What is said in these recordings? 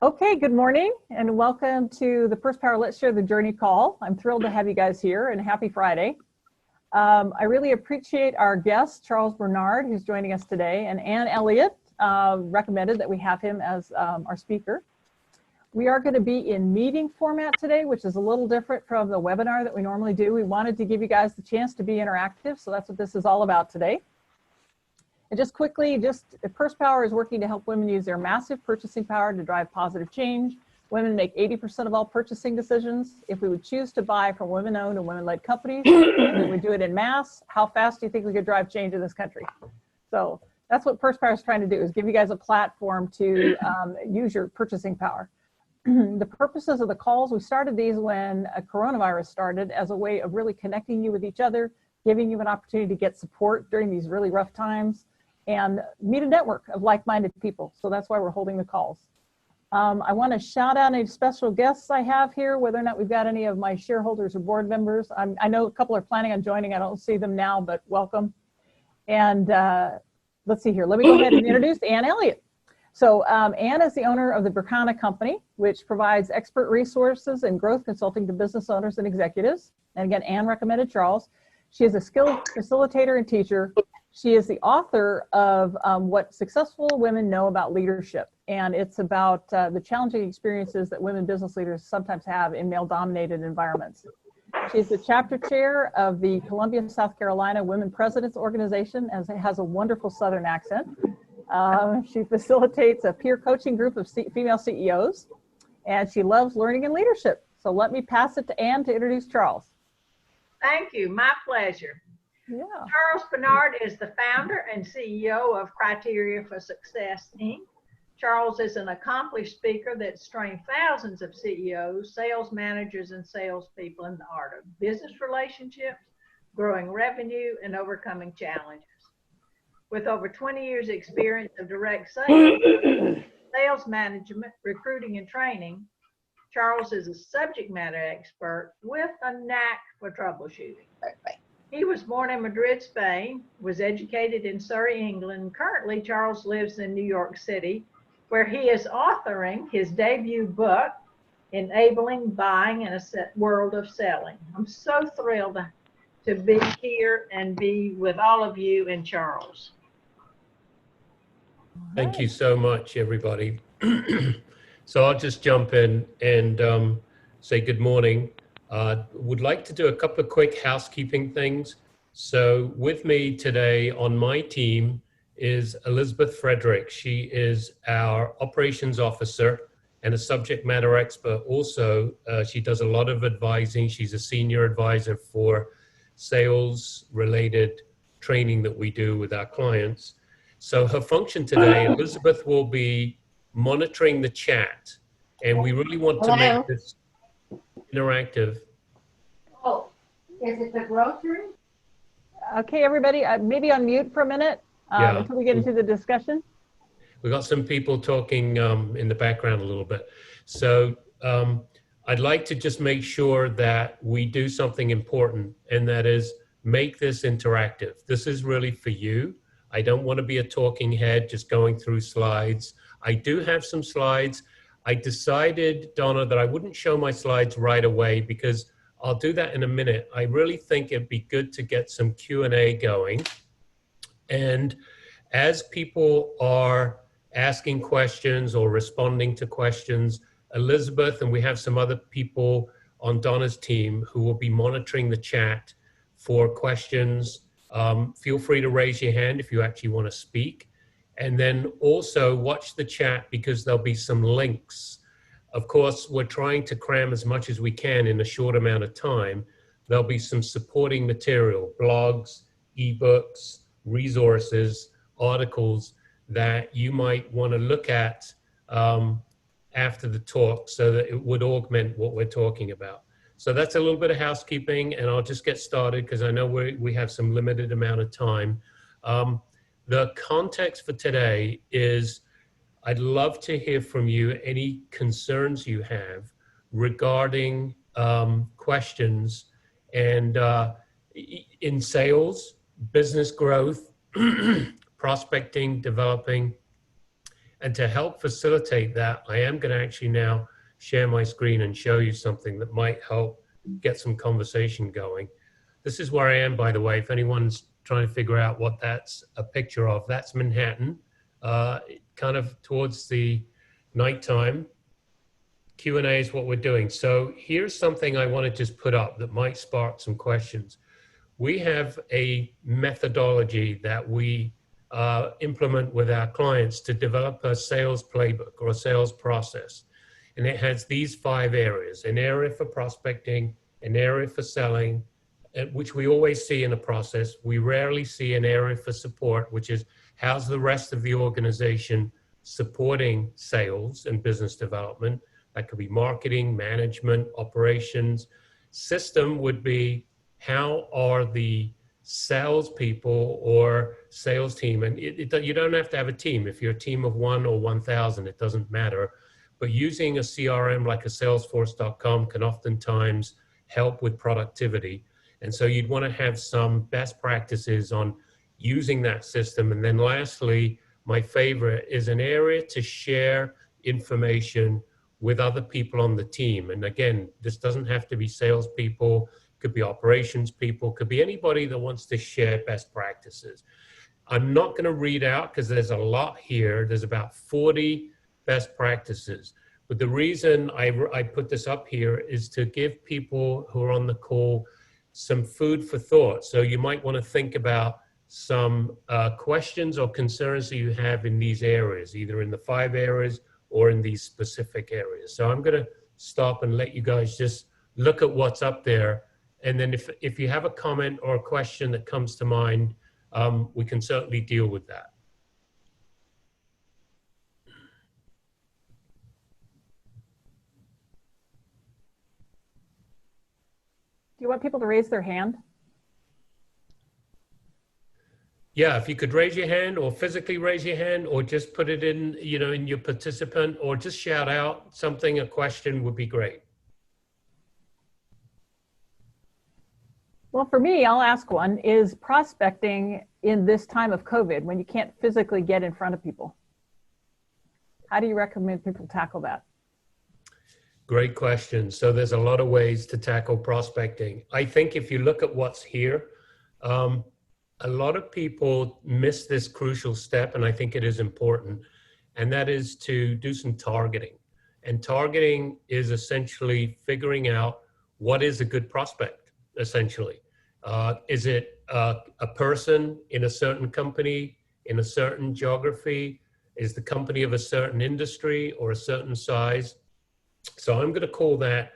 Okay, good morning and welcome to the First Power Let's Share the Journey call. I'm thrilled to have you guys here and happy Friday. I really appreciate our guest, Charles Bernard, who's joining us today, and Ann Elliott recommended that we have him as our speaker. We are going to be in meeting format today, which is a little different from the webinar that we normally do. We wanted to give you guys the chance to be interactive, so that's what this is all about today. And just quickly, First Power is working to help women use their massive purchasing power to drive positive change. Women make 80% of all purchasing decisions. If we would choose to buy from women-owned and women-led companies, we would do it in mass. How fast do you think we could drive change in this country? So that's what First Power is trying to do, is give you guys a platform to use your purchasing power. The purposes of the calls, we started these when coronavirus started as a way of really connecting you with each other, giving you an opportunity to get support during these really rough times, and meet a network of like-minded people. So that's why we're holding the calls. I want to shout out any special guests I have here, whether or not we've got any of my shareholders or board members. I know a couple are planning on joining. I don't see them now, but welcome. And let's see here. Let me go ahead and introduce Ann Elliott. So Ann is the owner of the Berkana Company, which provides expert resources and growth consulting to business owners and executives. And again, Ann recommended Charles. She is a skilled facilitator and teacher. She is the author of What Successful Women Know About Leadership. And it's about the challenging experiences that women business leaders sometimes have in male-dominated environments. She's the chapter chair of the Columbia, South Carolina Women Presidents Organization, and has a wonderful Southern accent. She facilitates a peer coaching group of female CEOs, and she loves learning and leadership. So let me pass it to Ann to introduce Charles. Thank you, my pleasure. Yeah. Charles Bernard is the founder and CEO of Criteria for Success, Inc. Charles is an accomplished speaker that's trained thousands of CEOs, sales managers, and salespeople in the art of business relationships, growing revenue, and overcoming challenges. With over 20 years experience of direct sales, sales management, recruiting, and training, Charles is a subject matter expert with a knack for troubleshooting. He was born in Madrid, Spain, was educated in Surrey, England. Currently, Charles lives in New York City, where he is authoring his debut book, Enabling Buying in a World of Selling. I'm so thrilled to be here and be with all of you and Charles. Thank you so much, everybody. So I'll just jump in and say good morning. Would like to do a couple of quick housekeeping things. So with me today on my team is Elizabeth Frederick. She is our operations officer and a subject matter expert. Also, she does a lot of advising. She's a senior advisor for sales related training that we do with our clients. So her function today, Elizabeth will be monitoring the chat, and we really want to make this interactive. Oh, is it the grocery? Okay, everybody, maybe unmute for a minute until we get into the discussion. We got some people talking in the background a little bit. So I'd like to just make sure that we do something important, and that is make this interactive. This is really for you. I don't want to be a talking head just going through slides. I do have some slides. I decided, Donna, that I wouldn't show my slides right away because I'll do that in a minute. I really think it'd be good to get some Q&A going. And as people are asking questions or responding to questions, Elizabeth, and we have some other people on Donna's team who will be monitoring the chat for questions. Feel free to raise your hand if you actually want to speak. And then also watch the chat because there'll be some links. Of course, we're trying to cram as much as we can in a short amount of time. There'll be some supporting material, blogs, ebooks, resources, articles that you might want to look at after the talk so that it would augment what we're talking about. So that's a little bit of housekeeping, and I'll just get started because I know we have some limited amount of time. The context for today is I'd love to hear from you any concerns you have regarding questions and in sales, business growth, prospecting, developing, And to help facilitate that, I am going to actually now share my screen and show you something that might help get some conversation going. This is where I am, by the way, if anyone's trying to figure out what that's a picture of. That's Manhattan, kind of towards the nighttime. Q&A is what we're doing. So here's something I want to just put up that might spark some questions. We have a methodology that we implement with our clients to develop a sales playbook or a sales process. And it has these 5 areas: an area for prospecting, an area for selling, which we always see in a process. We rarely see an area for support, which is how's the rest of the organization supporting sales and business development. That could be marketing, management, operations. System would be how are the salespeople or sales team, and you don't have to have a team. If you're a team of 1 or 1,000, it doesn't matter. But using a CRM like a Salesforce.com can oftentimes help with productivity. And so you'd want to have some best practices on using that system. And then lastly, my favorite is an area to share information with other people on the team. And again, this doesn't have to be salespeople, could be operations people, could be anybody that wants to share best practices. I'm not going to read out because there's a lot here. There's about 40 best practices. But the reason I put this up here is to give people who are on the call some food for thought. So you might want to think about some questions or concerns that you have in these areas, either in the 5 areas or in these specific areas. So I'm going to stop and let you guys just look at what's up there. And then if you have a comment or a question that comes to mind, we can certainly deal with that. Do you want people to raise their hand? Yeah, if you could raise your hand or physically raise your hand or just put it in, in your participant, or just shout out something, a question would be great. Well, for me, I'll ask one. Is prospecting in this time of COVID, when you can't physically get in front of people, how do you recommend people tackle that? Great question. So there's a lot of ways to tackle prospecting. I think if you look at what's here, a lot of people miss this crucial step, and I think it is important, and that is to do some targeting. And targeting is essentially figuring out what is a good prospect, essentially. Is it a person in a certain company, in a certain geography? Is the company of a certain industry or a certain size? So I'm going to call that,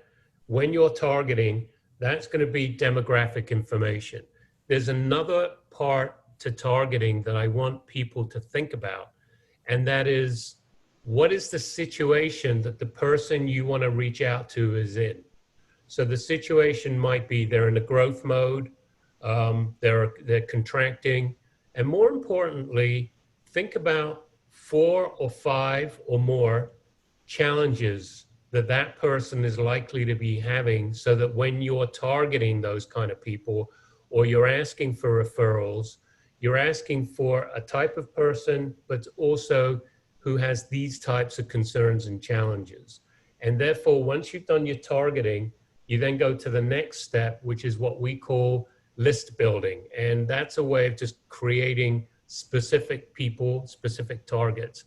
when you're targeting, that's going to be demographic information. There's another part to targeting that I want people to think about, and that is, what is the situation that the person you want to reach out to is in? So the situation might be they're in a growth mode, they're contracting, and more importantly, think about 4 or 5 or more challenges that person is likely to be having, so that when you're targeting those kind of people, or you're asking for referrals, you're asking for a type of person, but also who has these types of concerns and challenges. And therefore, once you've done your targeting, you then go to the next step, which is what we call list building. And that's a way of just creating specific people, specific targets.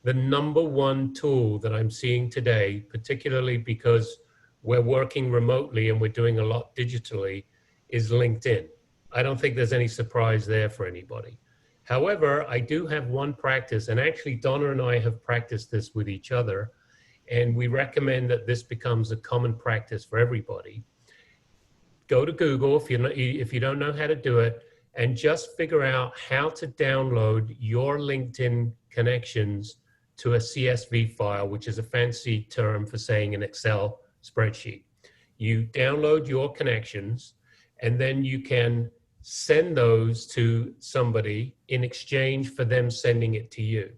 The number one tool that I'm seeing today, particularly because we're working remotely and we're doing a lot digitally, is LinkedIn. I don't think there's any surprise there for anybody. However, I do have one practice, and actually Donna and I have practiced this with each other, and we recommend that this becomes a common practice for everybody. Go to Google if you don't know how to do it, and just figure out how to download your LinkedIn connections to a CSV file, which is a fancy term for saying an Excel spreadsheet. You download your connections, and then you can send those to somebody in exchange for them sending it to you.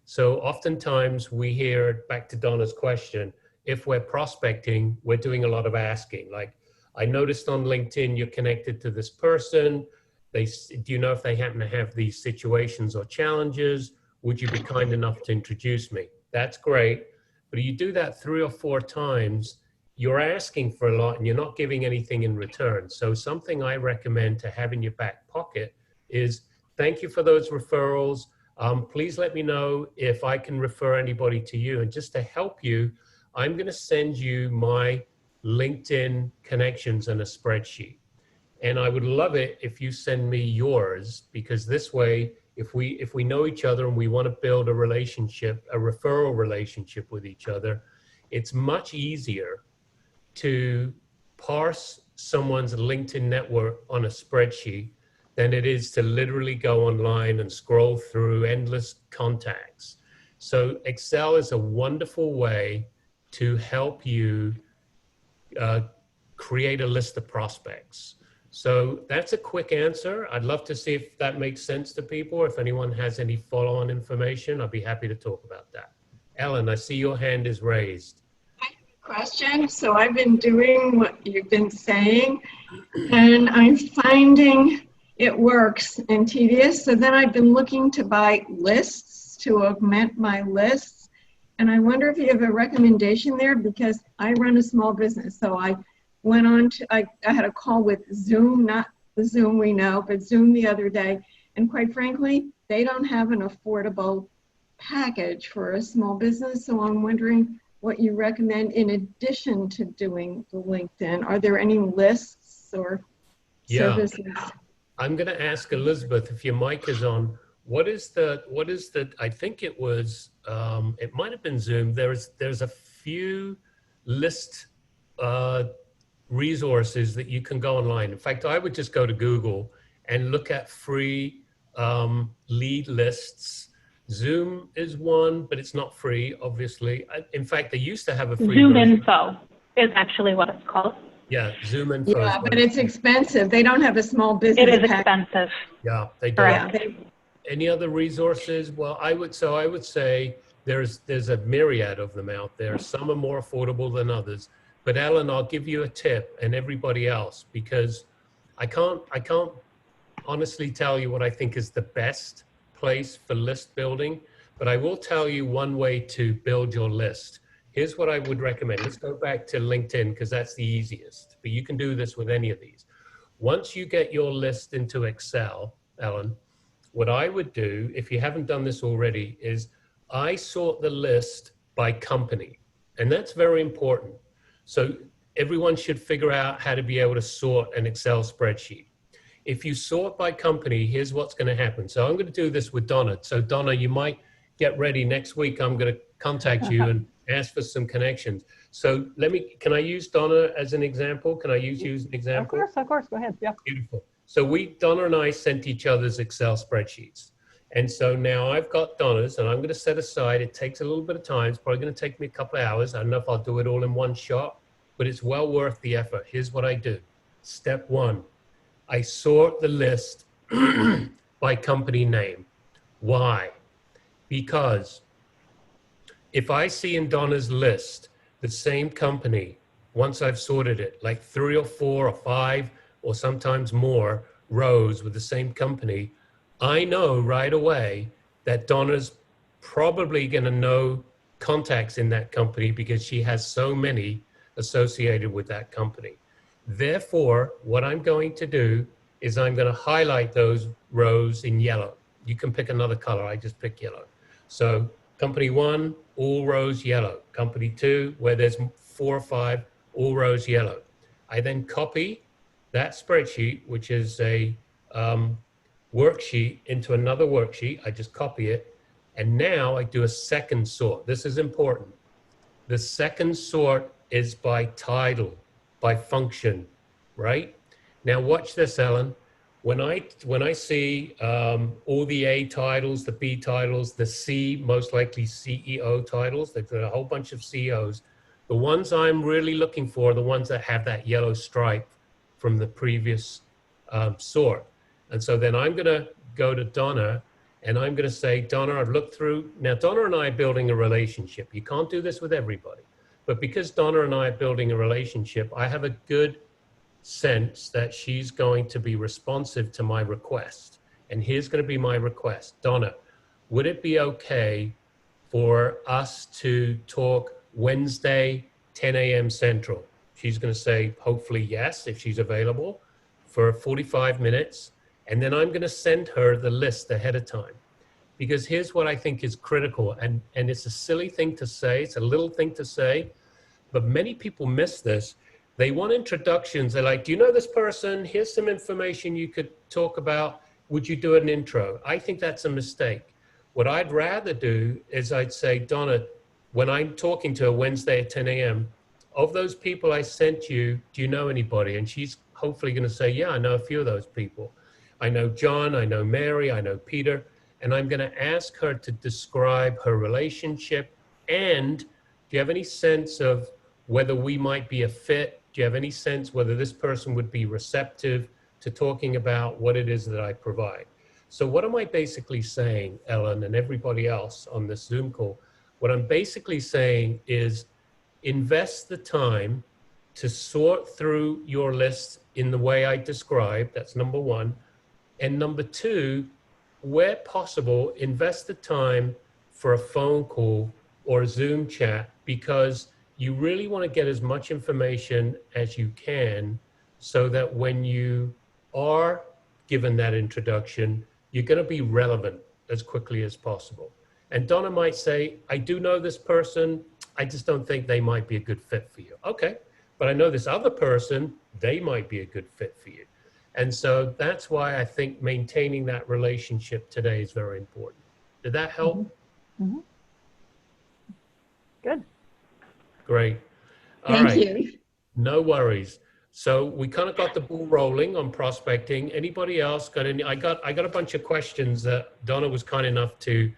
So oftentimes we hear, back to Donna's question, if we're prospecting, we're doing a lot of asking. Like, I noticed on LinkedIn you're connected to this person. Do you know if they happen to have these situations or challenges? Would you be kind enough to introduce me? That's great. But you do that 3 or 4 times, you're asking for a lot and you're not giving anything in return. So something I recommend to have in your back pocket is, thank you for those referrals. Please let me know if I can refer anybody to you. And just to help you, I'm going to send you my LinkedIn connections and a spreadsheet. And I would love it if you send me yours, because this way, if we know each other and we want to build a relationship, a referral relationship with each other, it's much easier to parse someone's LinkedIn network on a spreadsheet than it is to literally go online and scroll through endless contacts. So Excel is a wonderful way to help you create a list of prospects. So that's a quick answer. I'd love to see if that makes sense to people. If anyone has any follow-on information, I'd be happy to talk about that. Ellen, I see your hand is raised. Question. So I've been doing what you've been saying, and I'm finding it works and tedious. So then I've been looking to buy lists to augment my lists. And I wonder if you have a recommendation there, because I run a small business. So I went on to, I had a call with Zoom, not the Zoom we know, but Zoom the other day. And quite frankly, they don't have an affordable package for a small business. So I'm wondering what you recommend in addition to doing the LinkedIn. Are there any lists or services? I'm going to ask Elizabeth, if your mic is on, what is the, I think it was, it might have been Zoom. There's a few list resources that you can go online. In fact, I would just go to Google and look at free lead lists. Zoom is one, but it's not free, obviously. In fact, they used to have a free Zoom version. Info is actually what it's called. Yeah, Zoom Info. Yeah, but it's expensive. They don't have a small business. It is package. expensive. Yeah, they don't. Yeah, Any other resources? Well, I would say there's a myriad of them out there. Some are more affordable than others. But Ellen, I'll give you a tip, and everybody else, because I can't honestly tell you what I think is the best place for list building, but I will tell you one way to build your list. Here's what I would recommend. Let's go back to LinkedIn, because that's the easiest, but you can do this with any of these. Once you get your list into Excel, Ellen, what I would do, if you haven't done this already, is I sort the list by company, and that's very important. So everyone should figure out how to be able to sort an Excel spreadsheet. If you sort by company, here's what's going to happen. So I'm going to do this with Donna. So Donna, you might get ready. Next week, I'm going to contact you and ask for some connections. So can I use Donna as an example? Can I use you as an example? Of course, go ahead, yeah. Beautiful. So Donna and I sent each other's Excel spreadsheets. And so now I've got Donna's, and I'm going to set aside, it takes a little bit of time. It's probably going to take me a couple of hours. I don't know if I'll do it all in one shot, but it's well worth the effort. Here's what I do. Step 1, I sort the list by company name. Why? Because if I see in Donna's list the same company, once I've sorted it, like 3 or 4 or 5 or sometimes more rows with the same company, I know right away that Donna's probably going to know contacts in that company because she has so many associated with that company. Therefore, what I'm going to do is I'm going to highlight those rows in yellow. You can pick another color. I just pick yellow. So company 1, all rows yellow. Company 2, where there's 4 or 5, all rows yellow. I then copy that spreadsheet, which is a worksheet, into another worksheet. I just copy it. And now I do a second sort. This is important. The second sort is by title, by function, right? Now watch this, Ellen. When I see all the A titles, the B titles, the C, most likely CEO titles, they've got a whole bunch of CEOs. The ones I'm really looking for are the ones that have that yellow stripe from the previous sort. And so then I'm going to go to Donna, and I'm going to say, Donna, I've looked through. Now, Donna and I are building a relationship. You can't do this with everybody. But because Donna and I are building a relationship, I have a good sense that she's going to be responsive to my request. And here's going to be my request. Donna, would it be okay for us to talk Wednesday, 10 a.m. Central? She's going to say, hopefully, yes, if she's available for 45 minutes. And then I'm going to send her the list ahead of time. Because here's what I think is critical. And it's a silly thing to say. It's a little thing to say. But many people miss this. They want introductions. They're like, do you know this person? Here's some information you could talk about. Would you do an intro? I think that's a mistake. What I'd rather do is I'd say, Donna, when I'm talking to her Wednesday at 10 a.m., of those people I sent you, do you know anybody? And she's hopefully going to say, yeah, I know a few of those people. I know John, I know Mary, I know Peter. And I'm going to ask her to describe her relationship. And do you have any sense of whether we might be a fit? Do you have any sense whether this person would be receptive to talking about what it is that I provide? So what am I basically saying, Ellen, and everybody else on this Zoom call? What I'm basically saying is invest the time to sort through your list in the way I described. That's number one. And number two, where possible, invest the time for a phone call or a Zoom chat, because you really want to get as much information as you can so that when you are given that introduction, you're going to be relevant as quickly as possible. And Donna might say, I do know this person. I just don't think they might be a good fit for you. Okay, but I know this other person, they might be a good fit for you. And so that's why I think maintaining that relationship today is very important. Did that help? Mm-hmm. Good. Great. All Thank right. you. No worries. So we kind of got the ball rolling on prospecting. Anybody else got any? I got a bunch of questions that Donna was kind enough to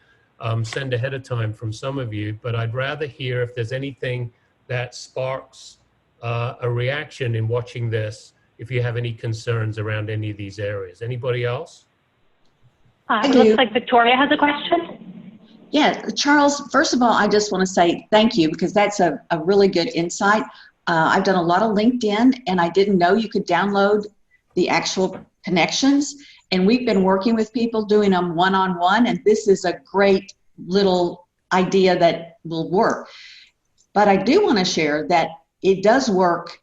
send ahead of time from some of you, but I'd rather hear if there's anything that sparks a reaction in watching this, if you have any concerns around any of these areas. Anybody else? It looks like Victoria has a question. Yeah, Charles, first of all, I just want to say thank you, because that's a really good insight. I've done a lot of LinkedIn, and I didn't know you could download the actual connections. And we've been working with people doing them one-on-one, and this is a great little idea that will work. But I do want to share that it does work.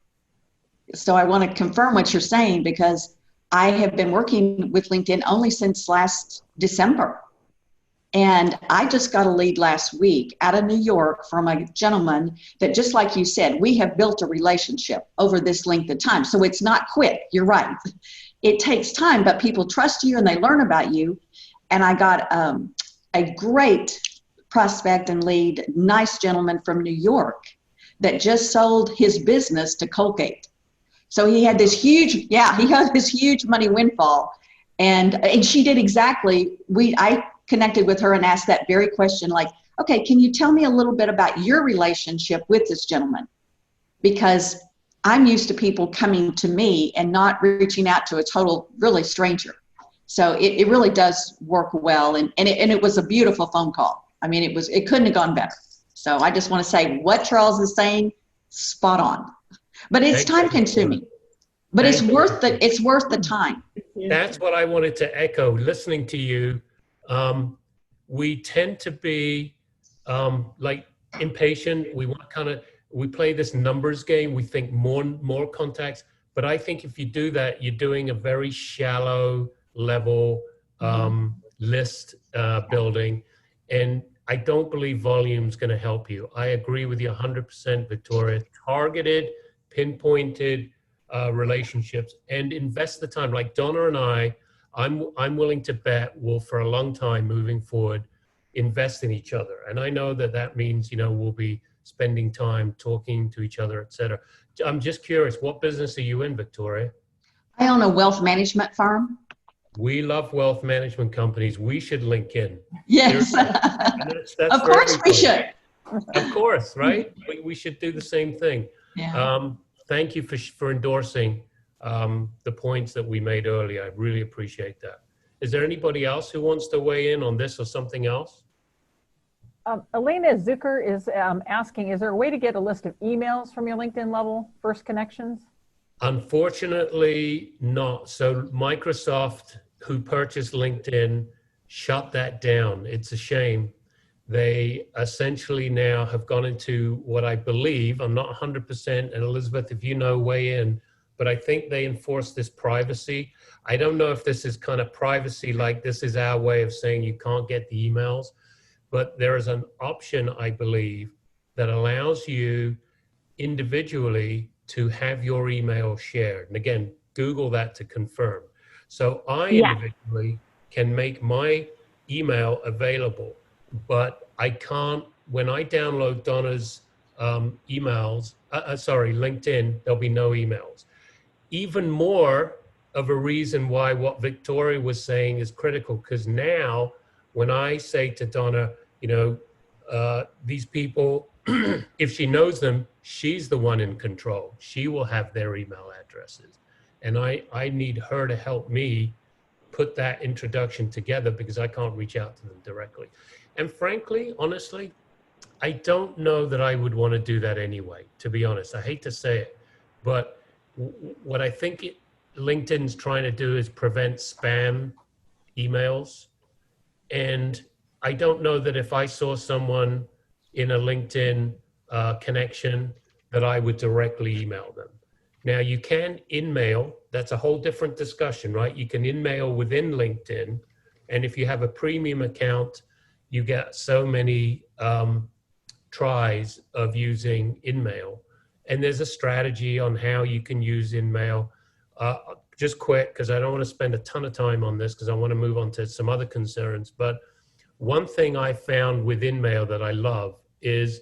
So I want to confirm what you're saying, because I have been working with LinkedIn only since last December. And I just got a lead last week out of New York from a gentleman that, just like you said, we have built a relationship over this length of time. So it's not quick. You're right. It takes time, but people trust you and they learn about you. And I got a great prospect and lead, nice gentleman from New York that just sold his business to Colgate. So he had this huge, he had this huge money windfall. And she did exactly, I connected with her and asked that very question, like, okay, can you tell me a little bit about your relationship with this gentleman? Because I'm used to people coming to me and not reaching out to a total really stranger. So it really does work well. And it was a beautiful phone call. I mean, it couldn't have gone better. So I just want to say what Charles is saying, spot on. But it's time consuming. But it's worth the time. That's what I wanted to echo. Listening to you, we tend to be like impatient. We want we play this numbers game. We think more contacts. But I think if you do that, you're doing a very shallow level list building. And I don't believe volume is going to help you. I agree with you 100%, Victoria. Targeted, pinpointed relationships, and invest the time. Like Donna and I'm willing to bet will, for a long time moving forward, invest in each other. And I know that means, we'll be spending time talking to each other, et cetera. I'm just curious, what business are you in, Victoria? I own a wealth management firm. We love wealth management companies. We should link in. Yes. That's of course we should. Of course, right? We should do the same thing. Yeah. Thank you for endorsing the points that we made earlier. I really appreciate that. Is there anybody else who wants to weigh in on this or something else? Elena Zucker is asking, is there a way to get a list of emails from your LinkedIn level first connections? Unfortunately not. So Microsoft, who purchased LinkedIn, shut that down. It's a shame. They essentially now have gone into what I believe, I'm not 100%, and Elizabeth, if you know, weigh in, but I think they enforce this privacy. I don't know if this is kind of privacy, like this is our way of saying you can't get the emails, but there is an option, I believe, that allows you individually to have your email shared. And again, Google that to confirm. So I individually can make my email available, but I can't, when I download Donna's emails, LinkedIn, there'll be no emails. Even more of a reason why what Victoria was saying is critical, because now when I say to Donna, you know, these people, if she knows them, she's the one in control. She will have their email addresses. And I need her to help me put that introduction together because I can't reach out to them directly. And frankly, honestly, I don't know that I would want to do that anyway, to be honest. I hate to say it, but what I think LinkedIn's trying to do is prevent spam emails. And I don't know that if I saw someone in a LinkedIn connection that I would directly email them. Now you can in-mail, that's a whole different discussion, right? You can in-mail within LinkedIn. And if you have a premium account, you get so many tries of using in-mail. And there's a strategy on how you can use in-mail. Just quick, because I don't want to spend a ton of time on this because I want to move on to some other concerns. But one thing I found with in-mail that I love is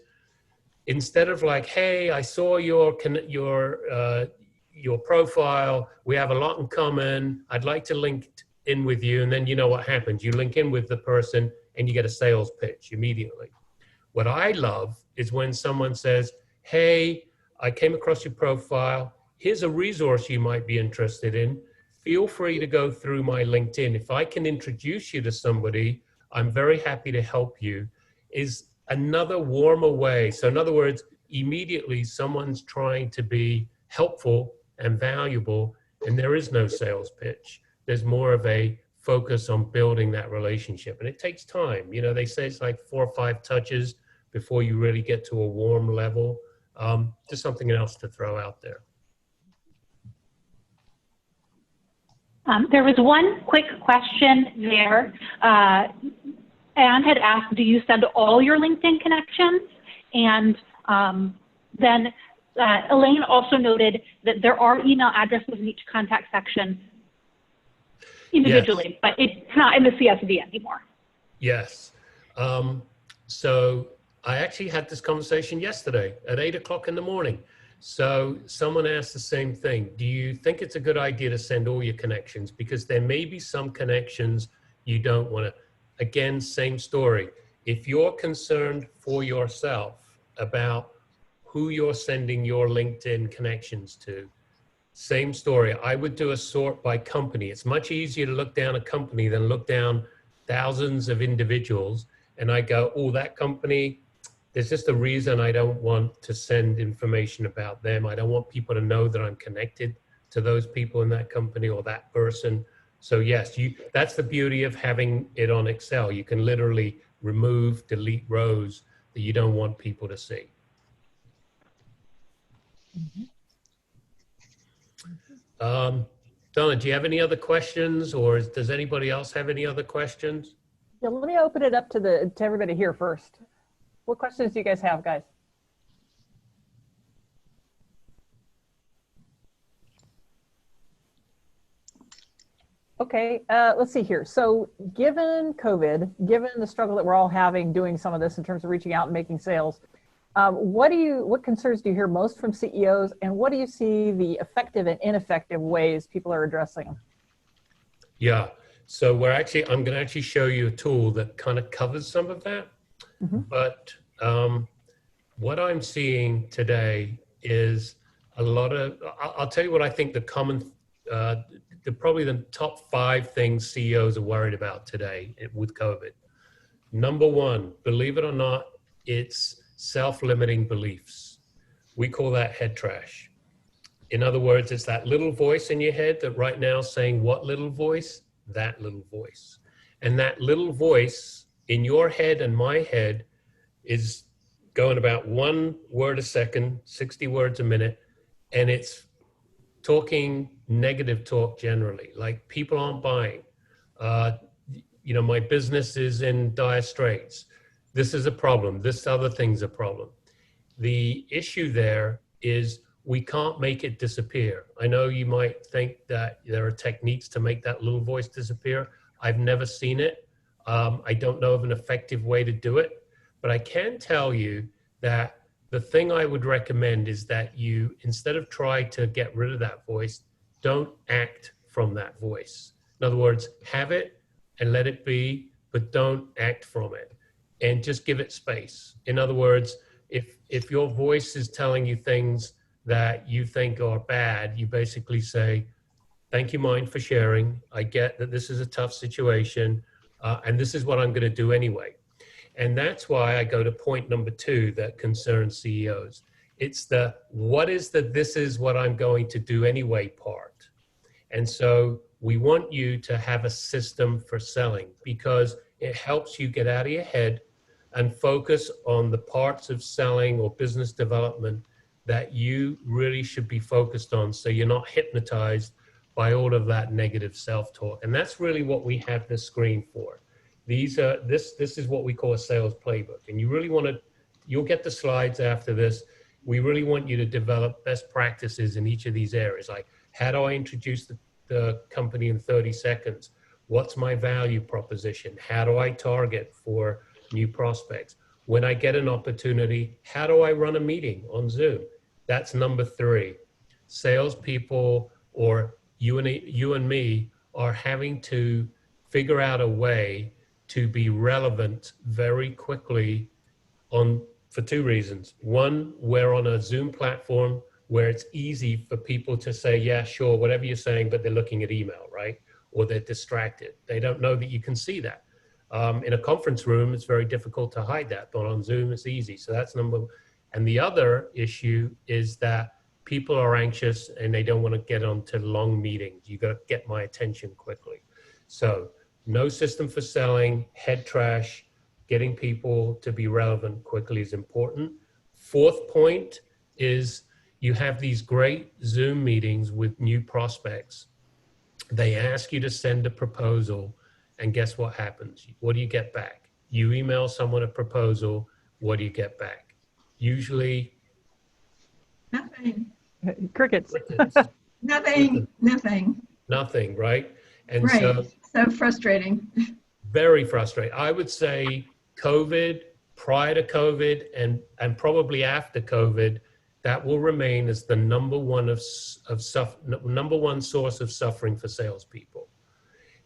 instead of like, hey, I saw your profile, we have a lot in common, I'd like to link in with you, and then you know what happens. You link in with the person and you get a sales pitch immediately. What I love is when someone says, hey, I came across your profile, here's a resource you might be interested in. Feel free to go through my LinkedIn. If I can introduce you to somebody, I'm very happy to help you, is another warmer way. So in other words, immediately someone's trying to be helpful and valuable, and there is no sales pitch. There's more of a focus on building that relationship. And it takes time. You know, they say it's like 4 or 5 touches before you really get to a warm level. Just something else to throw out there. There was one quick question there. Anne had asked, do you send all your LinkedIn connections? And then Elaine also noted that there are email addresses in each contact section individually, but it's not in the CSV anymore. Yes. So I actually had this conversation yesterday at 8 o'clock in the morning. So someone asked the same thing. Do you think it's a good idea to send all your connections? Because there may be some connections you don't want to. Again, same story. If you're concerned for yourself about who you're sending your LinkedIn connections to, same story. I would do a sort by company. It's much easier to look down a company than look down thousands of individuals. And I go, oh, that company, there's just a reason I don't want to send information about them. I don't want people to know that I'm connected to those people in that company or that person. So yes, that's the beauty of having it on Excel. You can literally remove, delete rows that you don't want people to see. Donna, do you have any other questions, or does anybody else have any other questions? Yeah, let me open it up to everybody here first. What questions do you guys have, guys? Okay, let's see here. So given COVID, given the struggle that we're all having doing some of this in terms of reaching out and making sales, what concerns do you hear most from CEOs, and what do you see the effective and ineffective ways people are addressing them? Yeah, so I'm going to actually show you a tool that kind of covers some of that. Mm-hmm. But what I'm seeing today is a lot of, I'll tell you what I think the common, probably the top 5 things CEOs are worried about today with COVID. Number 1, believe it or not, it's self-limiting beliefs. We call that head trash. In other words, it's that little voice in your head that right now is saying what little voice? That little voice. And that little voice in your head and my head is going about 1 word a second, 60 words a minute, and it's talking negative talk generally, like people aren't buying. You know, my business is in dire straits. This is a problem. This other thing's a problem. The issue there is we can't make it disappear. I know you might think that there are techniques to make that little voice disappear. I've never seen it. I don't know of an effective way to do it, but I can tell you that the thing I would recommend is that you, instead of try to get rid of that voice, don't act from that voice. In other words, have it and let it be, but don't act from it, and just give it space. In other words, if your voice is telling you things that you think are bad, you basically say, thank you, mind, for sharing. I get that this is a tough situation, and this is what I'm going to do anyway. And that's why I go to point number 2 that concerns CEOs. It's the what is the this is what I'm going to do anyway part. And so we want you to have a system for selling, because it helps you get out of your head and focus on the parts of selling or business development that you really should be focused on, so you're not hypnotized by all of that negative self-talk. And that's really what we have this screen for. These are this is what we call a sales playbook, and you really want to, you'll get the slides after this. We really want you to develop best practices in each of these areas, like how do I introduce the company in 30 seconds? What's my value proposition? How do I target for new prospects? When I get an opportunity, how do I run a meeting on Zoom? That's number 3. Salespeople, or you and me, are having to figure out a way to be relevant very quickly for 2 reasons. One, we're on a Zoom platform where it's easy for people to say, yeah, sure, whatever you're saying, but they're looking at email, right? Or they're distracted. They don't know that you can see that. In a conference room, it's very difficult to hide that, but on Zoom, it's easy. So that's number one. And the other issue is that people are anxious and they don't want to get onto long meetings. You got to get my attention quickly. So no system for selling, head trash, getting people to be relevant quickly is important. 4th point is you have these great Zoom meetings with new prospects. They ask you to send a proposal, and guess what happens? What do you get back? You email someone a proposal, what do you get back? Usually Nothing. Crickets. Nothing, right? And right. So frustrating. Very frustrating. I would say COVID, prior to COVID, and probably after COVID, that will remain as the number one source of suffering for salespeople.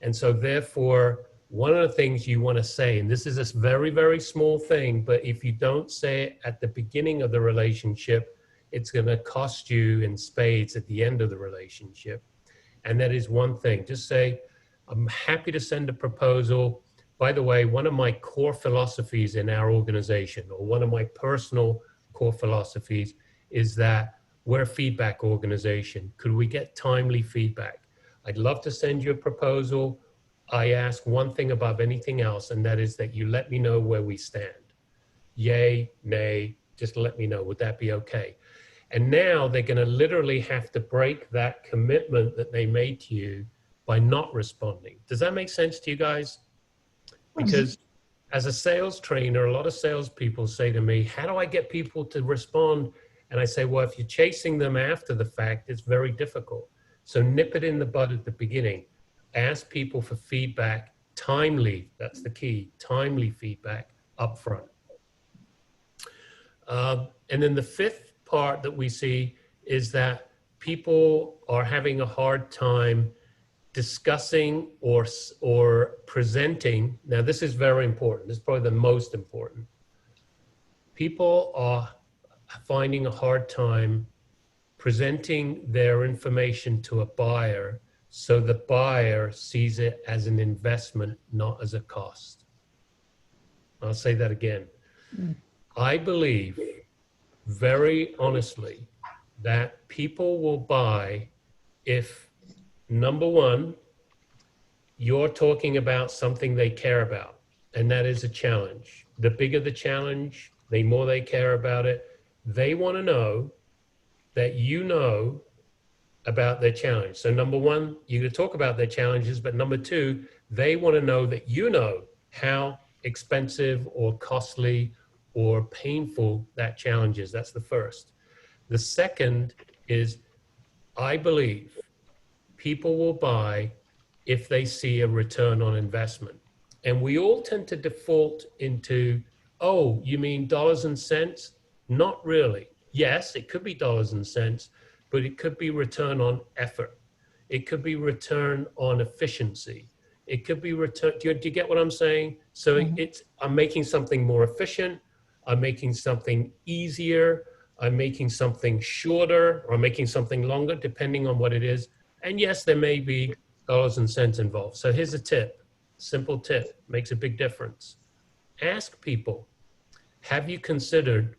And so therefore, one of the things you want to say, and this is a very, very small thing, but if you don't say it at the beginning of the relationship, it's going to cost you in spades at the end of the relationship. And that is one thing. Just say, I'm happy to send a proposal. By the way, one of my core philosophies in our organization, or one of my personal core philosophies, is that we're a feedback organization. Could we get timely feedback? I'd love to send you a proposal. I ask one thing above anything else, and that is that you let me know where we stand. Yay, nay, just let me know. Would that be okay? And now they're going to literally have to break that commitment that they made to you by not responding. Does that make sense to you guys? Because as a sales trainer, a lot of salespeople say to me, how do I get people to respond? And I say, well, if you're chasing them after the fact, it's very difficult. So nip it in the bud at the beginning. Ask people for feedback timely. That's the key, timely feedback up front. And then the 5th part that we see is that people are having a hard time discussing or presenting. Now, this is very important. This is probably the most important. People are finding a hard time presenting their information to a buyer so the buyer sees it as an investment, not as a cost. I'll say that again. I believe very honestly that people will buy if, number one, you're talking about something they care about, and that is a challenge. The bigger the challenge, the more they care about it. They want to know that you know about their challenge. So number one, you're going to talk about their challenges, but number two, they want to know that you know how expensive or costly or painful that challenge is. That's the first. The second is, I believe people will buy if they see a return on investment. And we all tend to default into, oh, you mean dollars and cents? Not really. Yes, it could be dollars and cents, but it could be return on effort. It could be return on efficiency. It could be return, do you get what I'm saying? So I'm making something more efficient. I'm making something easier. I'm making something shorter, or I'm making something longer, depending on what it is. And yes, there may be dollars and cents involved. So here's a tip, simple tip, makes a big difference. Ask people, have you considered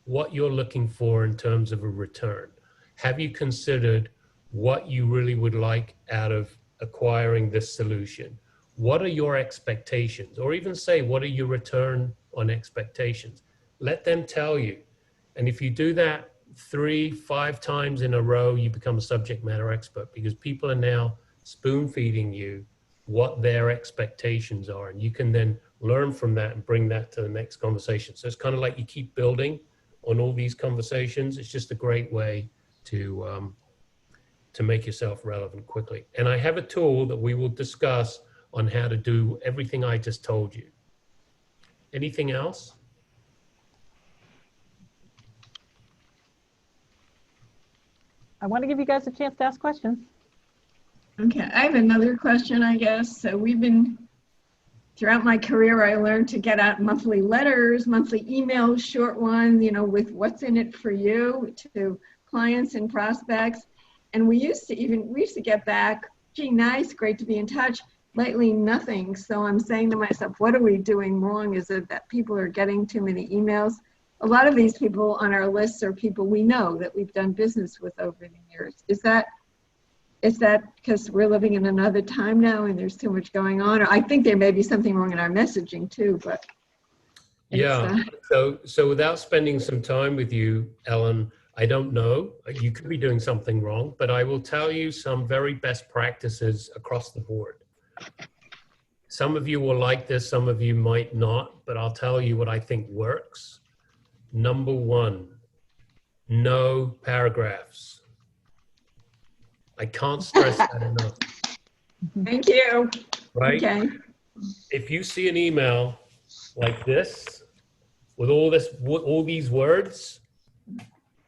what you're looking for in terms of a return? Have you considered what you really would like out of acquiring this solution? What are your expectations? Or even say, what are your return on expectations? Let them tell you. And if you do that 3-5 times in a row, you become a subject matter expert, because people are now spoon feeding you what their expectations are. And you can then learn from that and bring that to the next conversation. So it's kind of like you keep building on all these conversations. It's just a great way to make yourself relevant quickly. And I have a tool that we will discuss on how to do everything I just told you. Anything else? I want to give you guys a chance to ask questions. Okay, I have another question, I guess. So throughout my career, I learned to get out monthly letters, monthly emails, short ones, with what's in it for you to clients and prospects. And we used to get back, gee, nice, great to be in touch. Lately, nothing. So I'm saying to myself, what are we doing wrong? Is it that people are getting too many emails? A lot of these people on our lists are people we know that we've done business with over the years. Is that because we're living in another time now and there's too much going on? Or I think there may be something wrong in our messaging too, but. Yeah, so without spending some time with you, Ellen, I don't know, you could be doing something wrong, but I will tell you some very best practices across the board. Some of you will like this, some of you might not, but I'll tell you what I think works. Number one, no paragraphs. I can't stress that enough. Thank you. Right? Okay. If you see an email like this, with all these words,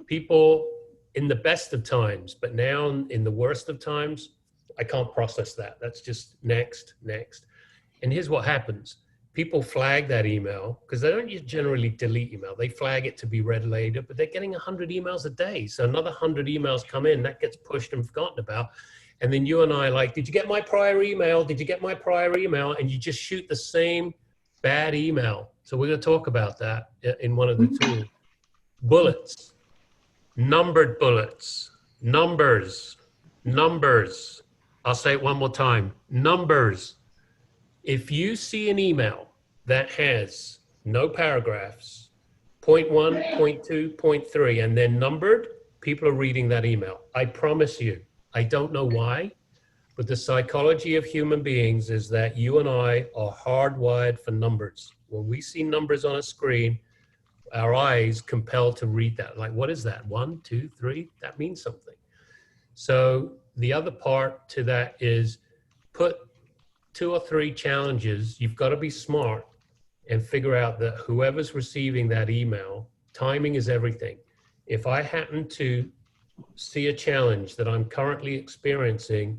people in the best of times, but now in the worst of times, I can't process that. That's just next. And here's what happens. People flag that email because they don't generally delete email. They flag it to be read later, but they're getting 100 emails a day. So another 100 emails come in, that gets pushed and forgotten about. And then you and I like, did you get my prior email? Did you get my prior email? And you just shoot the same bad email. So we're going to talk about that in one of the tools. Bullets, numbered bullets, numbers. I'll say it one more time, numbers. If you see an email that has no paragraphs, point 1, point 2, point 3, and they're numbered, people are reading that email. I promise you. I don't know why, but the psychology of human beings is that you and I are hardwired for numbers. When we see numbers on a screen, our eyes compelled to read that. Like, what is that? 1, 2, 3? That means something. So the other part to that is put 2 or 3 challenges. You've got to be smart and figure out that whoever's receiving that email, timing is everything. If I happen to see a challenge that I'm currently experiencing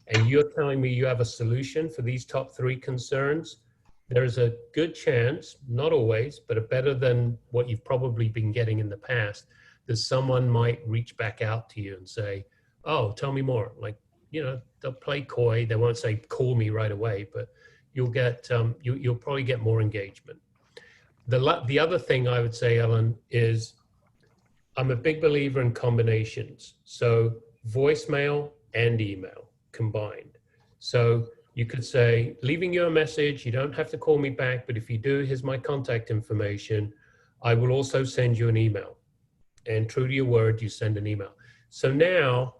and you're telling me you have a solution for these top 3 concerns, there's a good chance, not always, but a better than what you've probably been getting in the past, that someone might reach back out to you and say, oh, tell me more. Like, they'll play coy. They won't say, call me right away, but you'll get, you'll probably get more engagement. The other thing I would say, Ellen, is I'm a big believer in combinations. So voicemail and email combined. So You could say, leaving you a message, you don't have to call me back, but if you do, here's my contact information. I will also send you an email. And true to your word, you send an email. So now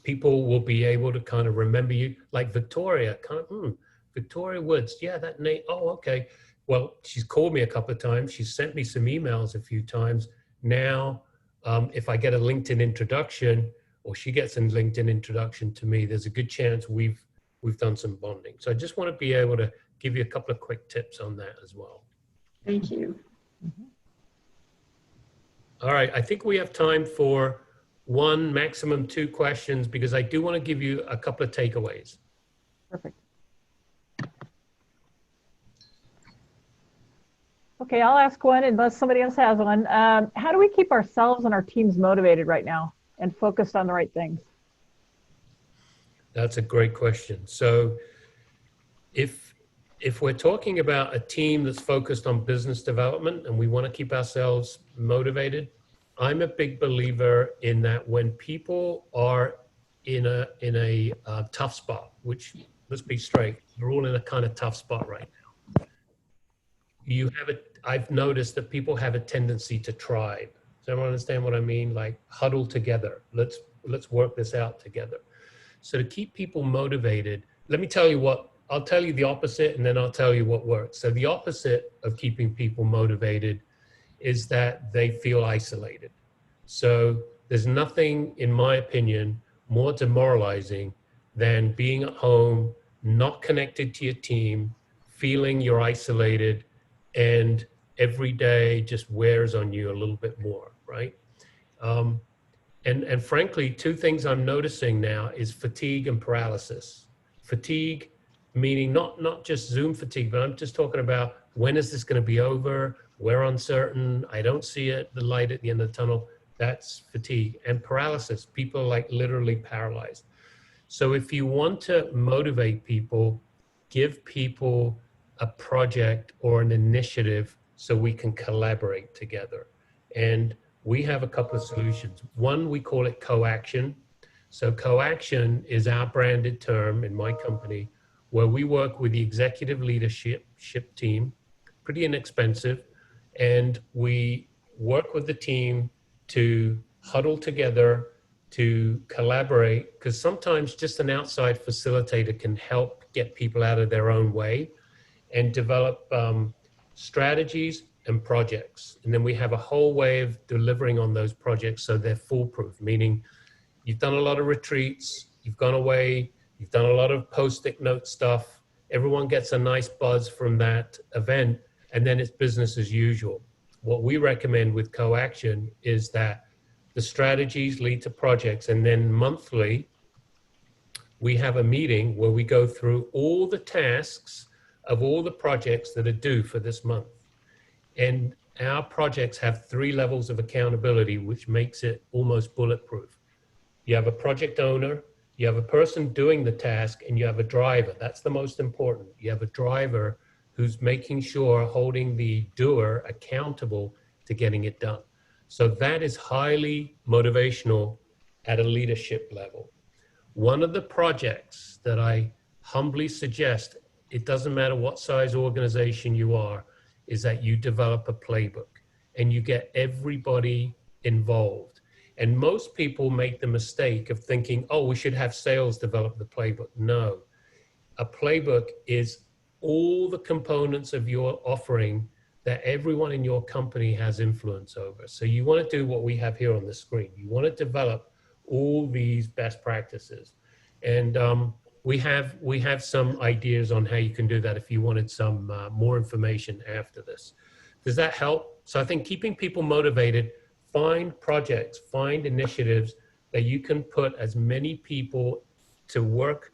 people will be able to kind of remember you, like Victoria, Victoria Woods, yeah, that name, oh, okay. Well, she's called me a couple of times. She's sent me some emails a few times. Now, if I get a LinkedIn introduction, or she gets a LinkedIn introduction to me, there's a good chance we've done some bonding. So I just want to be able to give you a couple of quick tips on that as well. Thank you. All right, I think we have time for one, maximum 2 questions, because I do want to give you a couple of takeaways. Perfect. Okay, I'll ask one unless somebody else has one. How do we keep ourselves and our teams motivated right now and focused on the right things? That's a great question. So if we're talking about a team that's focused on business development and we want to keep ourselves motivated, I'm a big believer in that when people are in a tough spot, which, let's be straight, we're all in a kind of tough spot right now. I've noticed that people have a tendency to tribe. Does everyone understand what I mean? Like huddle together. Let's work this out together. So to keep people motivated, let me tell you what, I'll tell you the opposite and then I'll tell you what works. So the opposite of keeping people motivated is that they feel isolated. So there's nothing, in my opinion, more demoralizing than being at home, not connected to your team, feeling you're isolated, and every day just wears on you a little bit more, right? And frankly, 2 things I'm noticing now is fatigue and paralysis. Fatigue, meaning not just Zoom fatigue, but I'm just talking about, when is this going to be over? We're uncertain. I don't see it, the light at the end of the tunnel. That's fatigue. And paralysis, people are like literally paralyzed. So if you want to motivate people, give people a project or an initiative so we can collaborate together. And we have a couple of solutions. One, we call it co-action. So co-action is our branded term in my company, where we work with the executive leadership team, pretty inexpensive, and we work with the team to huddle together, to collaborate, because sometimes just an outside facilitator can help get people out of their own way and develop strategies and projects. And then we have a whole way of delivering on those projects so they're foolproof, meaning you've done a lot of retreats, you've gone away, you've done a lot of post-it note stuff, everyone gets a nice buzz from that event, and then it's business as usual. What we recommend with co-action is that the strategies lead to projects, and then monthly, we have a meeting where we go through all the tasks of all the projects that are due for this month. And our projects have 3 levels of accountability, which makes it almost bulletproof. You have a project owner, you have a person doing the task, and you have a driver. That's the most important. You have a driver who's making sure, holding the doer accountable to getting it done. So that is highly motivational at a leadership level. One of the projects that I humbly suggest, it doesn't matter what size organization you are, is that you develop a playbook and you get everybody involved. And most people make the mistake of thinking, oh, we should have sales develop the playbook. No, a playbook is all the components of your offering that everyone in your company has influence over. So you want to do what we have here on the screen. You want to develop all these best practices. And we have some ideas on how you can do that if you wanted some more information after this. Does that help? So I think keeping people motivated, find projects, find initiatives that you can put as many people to work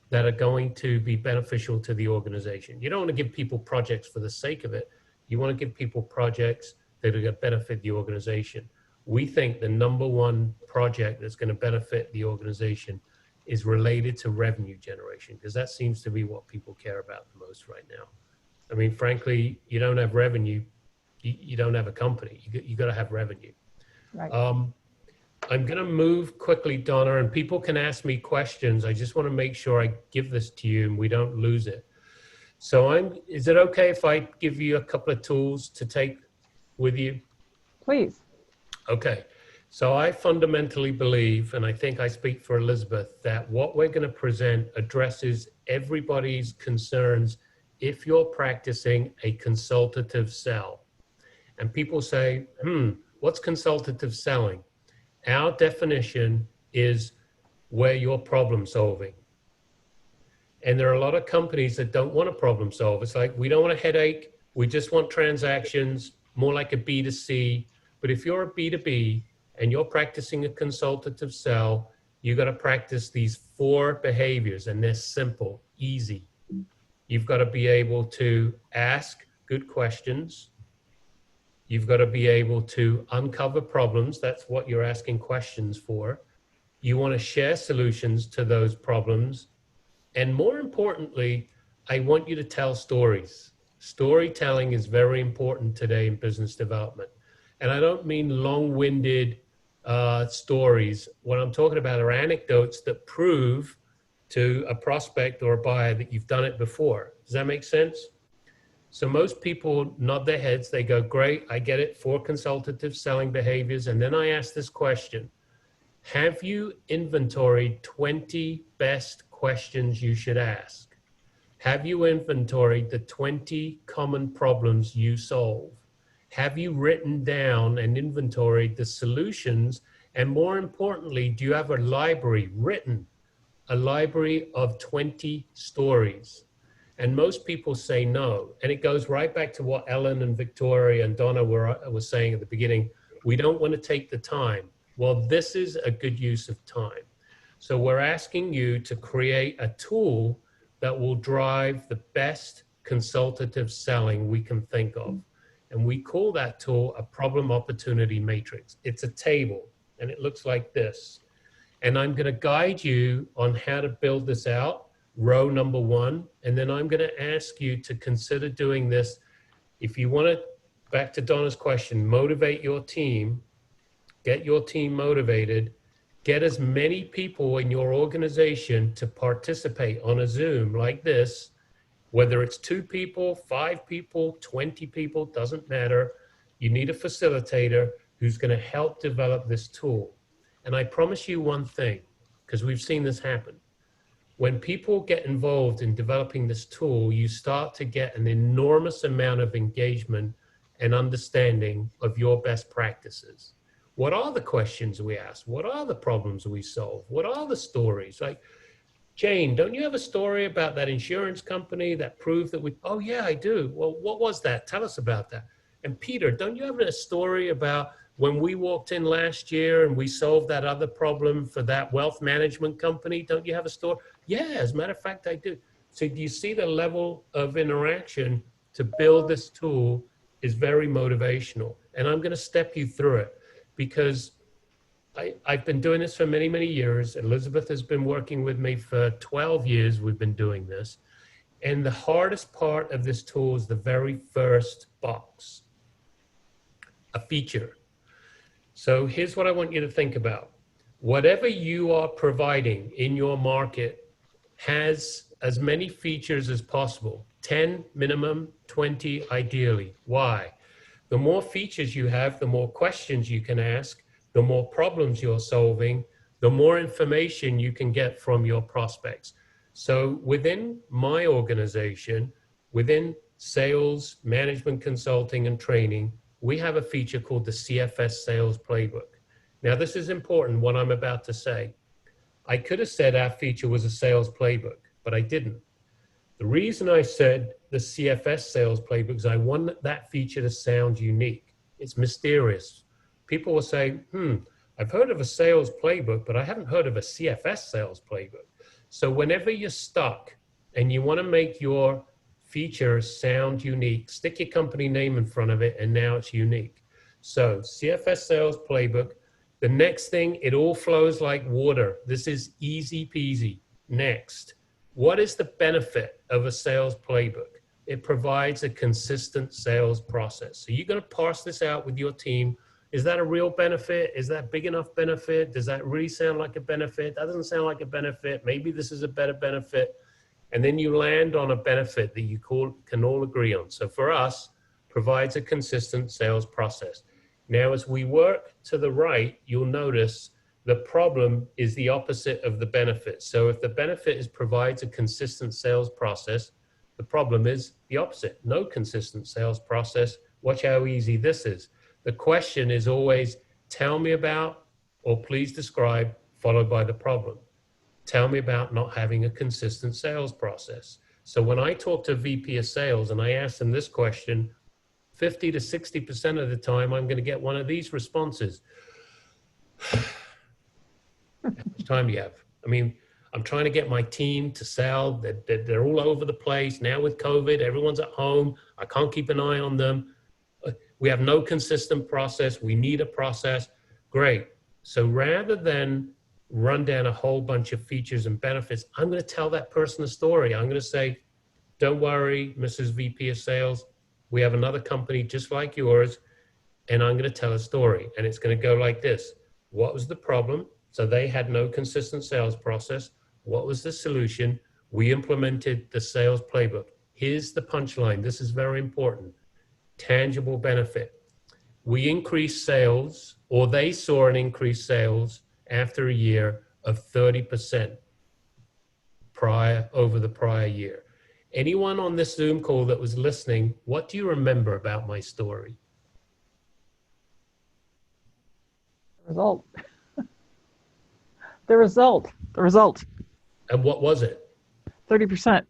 that are going to be beneficial to the organization. You don't want to give people projects for the sake of it. You want to give people projects that are going to benefit the organization. We think the #1 project that's going to benefit the organization is related to revenue generation, because that seems to be what people care about the most right now. I mean, frankly, you don't have revenue, you don't have a company. You got to have revenue. Right. I'm going to move quickly, Donna, and people can ask me questions. I just want to make sure I give this to you and we don't lose it. So is it okay if I give you a couple of tools to take with you? Please. Okay. So I fundamentally believe, and I think I speak for Elizabeth, that what we're going to present addresses everybody's concerns if you're practicing a consultative sell. And people say, what's consultative selling? Our definition is where you're problem solving. And there are a lot of companies that don't want to problem solve. It's like, we don't want a headache. We just want transactions, more like a B2C. But if you're a B2B and you're practicing a consultative sell, you got to practice these 4 behaviors, and they're simple, easy. You've got to be able to ask good questions. You've got to be able to uncover problems. That's what you're asking questions for. You want to share solutions to those problems. And more importantly, I want you to tell stories. Storytelling is very important today in business development. And I don't mean long-winded stories. What I'm talking about are anecdotes that prove to a prospect or a buyer that you've done it before. Does that make sense? So most people nod their heads. They go, great, I get it, 4 consultative selling behaviors. And then I ask this question: have you inventoried 20 best questions you should ask? Have you inventoried the 20 common problems you solve? Have you written down and inventoried the solutions? And more importantly, do you have a library written, a library of 20 stories? And most people say no. And it goes right back to what Ellen and Victoria and Donna were saying at the beginning. We don't want to take the time. Well, this is a good use of time. So we're asking you to create a tool that will drive the best consultative selling we can think of. And we call that tool a problem opportunity matrix. It's a table, and it looks like this. And I'm going to guide you on how to build this out, row number 1. And then I'm going to ask you to consider doing this. If you want to, back to Donna's question, motivate your team, get your team motivated, get as many people in your organization to participate on a Zoom like this, whether it's 2 people, 5 people, 20 people, doesn't matter. You need a facilitator who's going to help develop this tool. And I promise you one thing, because we've seen this happen. When people get involved in developing this tool, you start to get an enormous amount of engagement and understanding of your best practices. What are the questions we ask? What are the problems we solve? What are the stories? Like, Jane, don't you have a story about that insurance company that proved that oh yeah, I do. Well, what was that? Tell us about that. And Peter, don't you have a story about when we walked in last year and we solved that other problem for that wealth management company? Don't you have a story? Yeah, as a matter of fact, I do. So do you see the level of interaction to build this tool is very motivational. And I'm going to step you through it because I've been doing this for many, many years. Elizabeth has been working with me for 12 years. We've been doing this. And the hardest part of this tool is the very first box, a feature. So here's what I want you to think about. Whatever you are providing in your market has as many features as possible, 10 minimum, 20 ideally. Why? The more features you have, the more questions you can ask, the more problems you're solving, the more information you can get from your prospects. So within my organization, within sales, management consulting, and training, we have a feature called the Cfs Sales Playbook. Now, this is important, what I'm about to say. I could have said our feature was a sales playbook, but I didn't. The reason I said the Cfs Sales Playbook is I want that feature to sound unique. It's mysterious. People will say, I've heard of a sales playbook, but I haven't heard of a CFS sales playbook. So whenever you're stuck and you want to make your feature sound unique, stick your company name in front of it, and now it's unique. So CFS Sales Playbook. The next thing, it all flows like water. This is easy peasy. Next, what is the benefit of a sales playbook? It provides a consistent sales process. So you're going to parse this out with your team. Is that a real benefit? Is that big enough benefit? Does that really sound like a benefit? That doesn't sound like a benefit. Maybe this is a better benefit. And then you land on a benefit that you can all agree on. So for us, provides a consistent sales process. Now, as we work to the right, you'll notice the problem is the opposite of the benefit. So if the benefit is provides a consistent sales process, the problem is the opposite, no consistent sales process. Watch how easy this is. The question is always, tell me about, or please describe, followed by the problem. Tell me about not having a consistent sales process. So when I talk to VP of sales and I ask them this question, 50 to 60% of the time, I'm going to get one of these responses. How much time do you have? I mean, I'm trying to get my team to sell. They're all over the place. Now with COVID, everyone's at home. I can't keep an eye on them. We have no consistent process. We need a process. Great. So rather than run down a whole bunch of features and benefits, I'm going to tell that person a story. I'm going to say, don't worry, Mrs. VP of Sales. We have another company just like yours, and I'm going to tell a story. And it's going to go like this. What was the problem? So they had no consistent sales process. What was the solution? We implemented the sales playbook. Here's the punchline. This is very important. Tangible benefit. We increased sales, or they saw an increased sales after a year of 30% over the prior year. Anyone on this Zoom call that was listening, what do you remember about my story? Result. The result. And what was it? 30%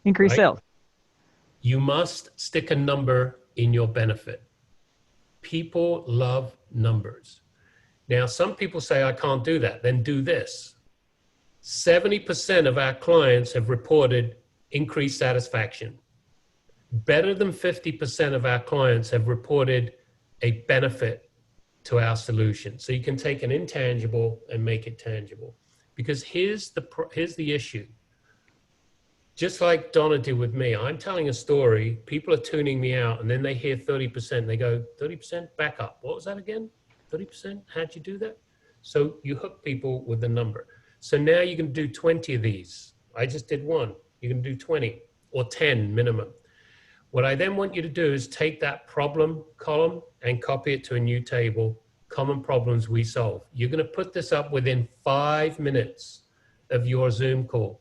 increased sales. You must stick a number in your benefit. People love numbers. Now, some people say, I can't do that. Then do this. 70% of our clients have reported increased satisfaction. Better than 50% of our clients have reported a benefit to our solution. So you can take an intangible and make it tangible. Because here's the issue. Just like Donna did with me, I'm telling a story, people are tuning me out, and then they hear 30%, they go, 30%, back up. What was that again? 30%? How'd you do that? So you hook people with the number. So now you can do 20 of these. I just did one. You can do 20 or 10 minimum. What I then want you to do is take that problem column and copy it to a new table, common problems we solve. You're going to put this up within 5 minutes of your Zoom call.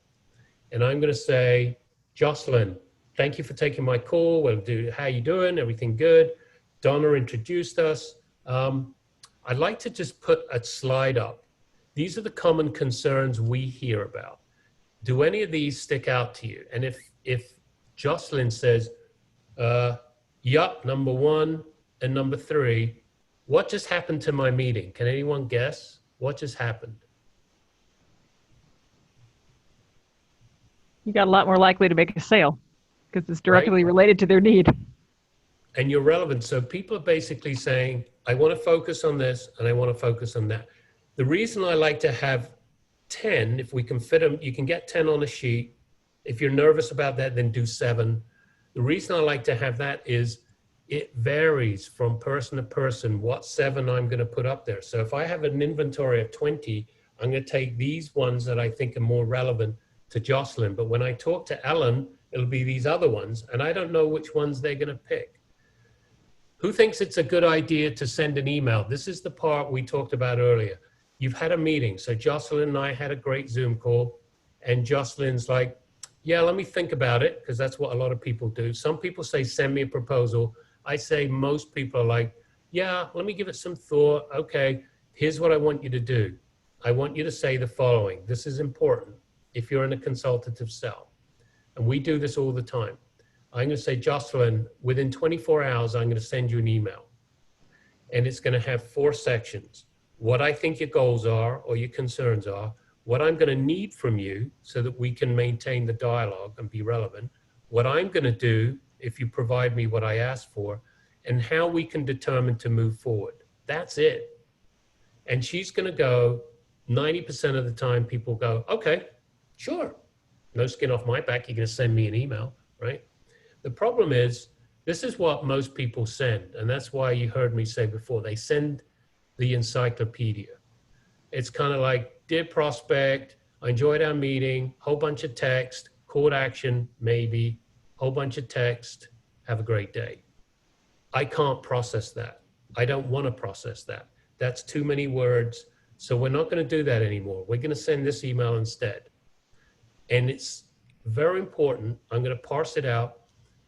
And I'm going to say, Jocelyn, thank you for taking my call. How you doing? Everything good? Donna introduced us. I'd like to just put a slide up. These are the common concerns we hear about. Do any of these stick out to you? And if Jocelyn says, yup, number 1 and number 3, what just happened to my meeting? Can anyone guess what just happened? You got a lot more likely to make a sale because it's directly related to their need. And you're relevant. So people are basically saying, I want to focus on this and I want to focus on that. The reason I like to have 10, if we can fit them, you can get 10 on a sheet. If you're nervous about that, then do 7. The reason I like to have that is it varies from person to person what 7 I'm going to put up there. So if I have an inventory of 20, I'm going to take these ones that I think are more relevant to Jocelyn. But when I talk to Ellen, it'll be these other ones, and I don't know which ones they're going to pick. Who thinks it's a good idea to send an email? This is the part we talked about earlier. You've had a meeting. So Jocelyn and I had a great Zoom call, and Jocelyn's like, yeah, let me think about it, because that's what a lot of people do. Some people say, send me a proposal. I say most people are like, yeah, let me give it some thought. Okay, here's what I want you to do. I want you to say the following. This is important if you're in a consultative sell. And we do this all the time. I'm going to say, Jocelyn, within 24 hours, I'm going to send you an email. And it's going to have 4 sections. What I think your goals are or your concerns are, what I'm going to need from you so that we can maintain the dialogue and be relevant, what I'm going to do if you provide me what I asked for, and how we can determine to move forward. That's it. And she's going to go, 90% of the time people go, okay, sure. No skin off my back. You're going to send me an email, right? The problem is This is what most people send. And that's why you heard me say before, they send the encyclopedia. It's kind of like, dear prospect, I enjoyed our meeting, whole bunch of text, call to action, maybe, whole bunch of text, have a great day. I can't process that. I don't want to process that. That's too many words. So we're not going to do that anymore. We're going to send this email instead. And it's very important. I'm going to parse it out.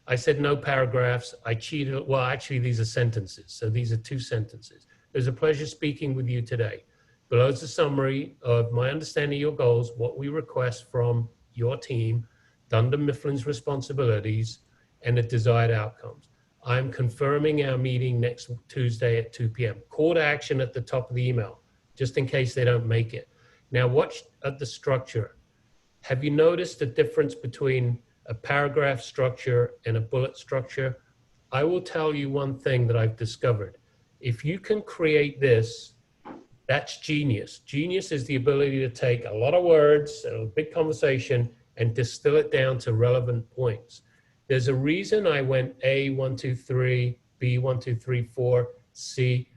I said no paragraphs. I cheated. Well, actually, these are sentences. So these are 2 sentences. It was a pleasure speaking with you today. Below is a summary of my understanding of your goals, what we request from your team, Dunder Mifflin's responsibilities, and the desired outcomes. I'm confirming our meeting next Tuesday at 2 p.m. Call to action at the top of the email, just in case they don't make it. Now, watch at the structure. Have you noticed the difference between a paragraph structure and a bullet structure? I will tell you one thing that I've discovered. If you can create this, that's genius. Genius is the ability to take a lot of words, a big conversation, and distill it down to relevant points. There's a reason I went A, 1, 2, 3, B, 1, 2, 3, 4, C.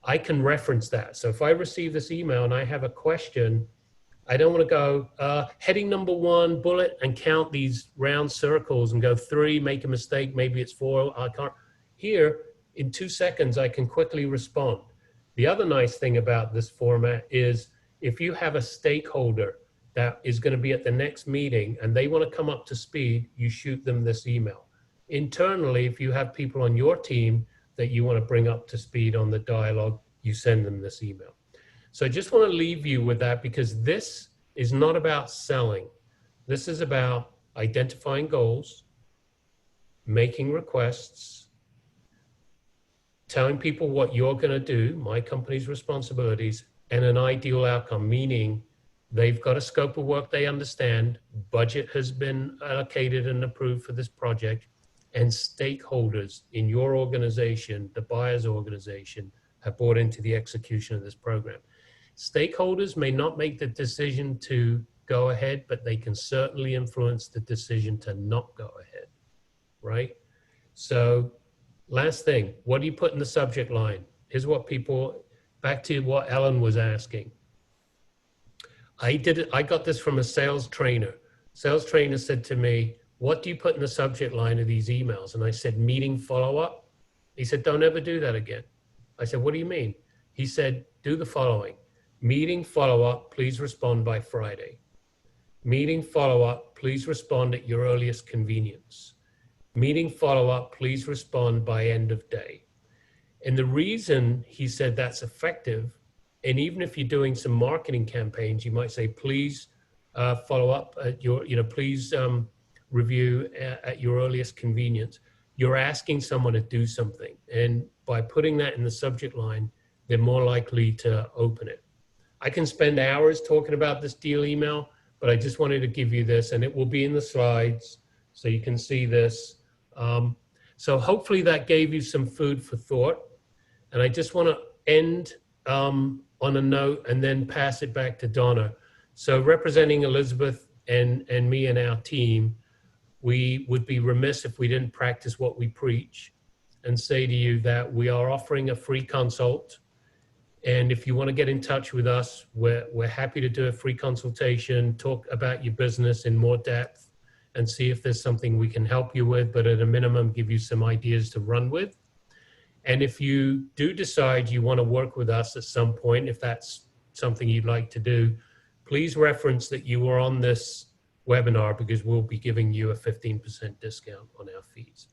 I can reference that. So if I receive this email and I have a question, I don't want to go heading number 1, bullet, and count these round circles and go 3, make a mistake, maybe it's 4, I can't. Here, in 2 seconds, I can quickly respond. The other nice thing about this format is if you have a stakeholder that is going to be at the next meeting and they want to come up to speed, you shoot them this email. Internally, if you have people on your team that you want to bring up to speed on the dialogue, you send them this email. So I just want to leave you with that, because this is not about selling. This is about identifying goals, making requests, telling people what you're going to do, my company's responsibilities, and an ideal outcome, meaning they've got a scope of work they understand, budget has been allocated and approved for this project, and stakeholders in your organization, the buyer's organization, have bought into the execution of this program. Stakeholders may not make the decision to go ahead, but they can certainly influence the decision to not go ahead, right? So last thing, what do you put in the subject line? Here's what people, back to what Ellen was asking. I got this from a sales trainer. Sales trainer said to me, what do you put in the subject line of these emails? And I said, meeting follow-up. He said, don't ever do that again. I said, what do you mean? He said, do the following. Meeting follow-up, please respond by Friday. Meeting follow-up, please respond at your earliest convenience. Meeting follow-up, please respond by end of day. And the reason he said that's effective, and even if you're doing some marketing campaigns, you might say, please follow up at your, please review at your earliest convenience. You're asking someone to do something. And by putting that in the subject line, they're more likely to open it. I can spend hours talking about this deal email, but I just wanted to give you this, and it will be in the slides so you can see this. So hopefully that gave you some food for thought. And I just want to end on a note and then pass it back to Donna. So representing Elizabeth and me and our team, we would be remiss if we didn't practice what we preach and say to you that we are offering a free consult. And if you want to get in touch with us, we're happy to do a free consultation, talk about your business in more depth, and see if there's something we can help you with, but at a minimum, give you some ideas to run with. And if you do decide you want to work with us at some point, if that's something you'd like to do, please reference that you were on this webinar, because we'll be giving you a 15% discount on our fees.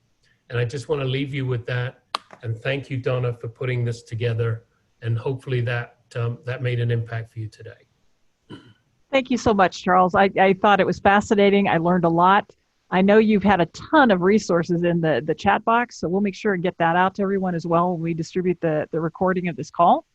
And I just want to leave you with that. And thank you, Donna, for putting this together. And hopefully that made an impact for you today. Thank you so much, Charles. I thought it was fascinating. I learned a lot. I know you've had a ton of resources in the chat box, so we'll make sure and get that out to everyone as well when we distribute the recording of this call.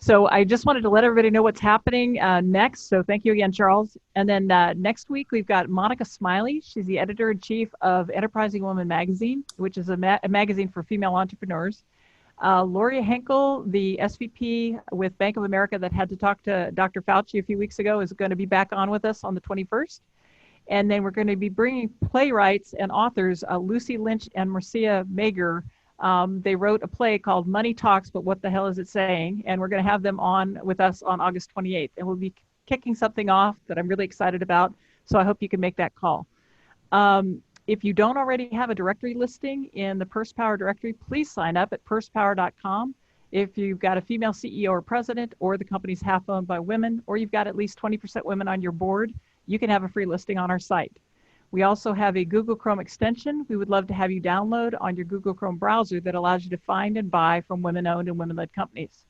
So I just wanted to let everybody know what's happening next. So thank you again, Charles. And then next week, we've got Monica Smiley. She's the editor-in-chief of Enterprising Woman Magazine, which is a magazine for female entrepreneurs. Lori Henkel, the SVP with Bank of America that had to talk to Dr. Fauci a few weeks ago, is going to be back on with us on the 21st. And then we're going to be bringing playwrights and authors, Lucy Lynch and Marcia Mager. They wrote a play called Money Talks, but what the hell is it saying? And we're going to have them on with us on August 28th. And we'll be kicking something off that I'm really excited about. So I hope you can make that call. If you don't already have a directory listing in the Purse Power directory, please sign up at pursepower.com. If you've got a female CEO or president, or the company's half owned by women, or you've got at least 20% women on your board, you can have a free listing on our site. We also have a Google Chrome extension we would love to have you download on your Google Chrome browser that allows you to find and buy from women-owned and women-led companies.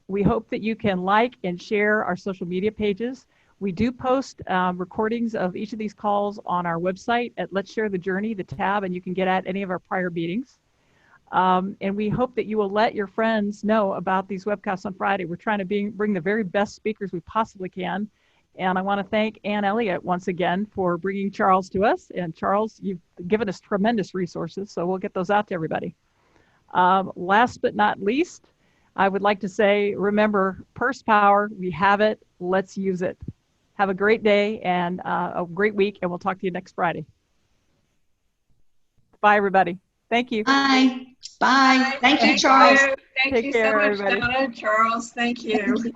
We hope that you can like and share our social media pages. We do post recordings of each of these calls on our website at Let's Share the Journey, the tab, and you can get at any of our prior meetings. And we hope that you will let your friends know about these webcasts on Friday. We're trying to bring the very best speakers we possibly can. And I want to thank Elliott once again for bringing Charles to us. And Charles, you've given us tremendous resources, so we'll get those out to everybody. Last but not least, I would like to say, remember, Purse Power, we have it, let's use it. Have a great day and a great week, and we'll talk to you next Friday. Bye, everybody. Thank you. Bye. Bye. Thank you, Charles. Thank you so much, Donna, Charles. Thank you.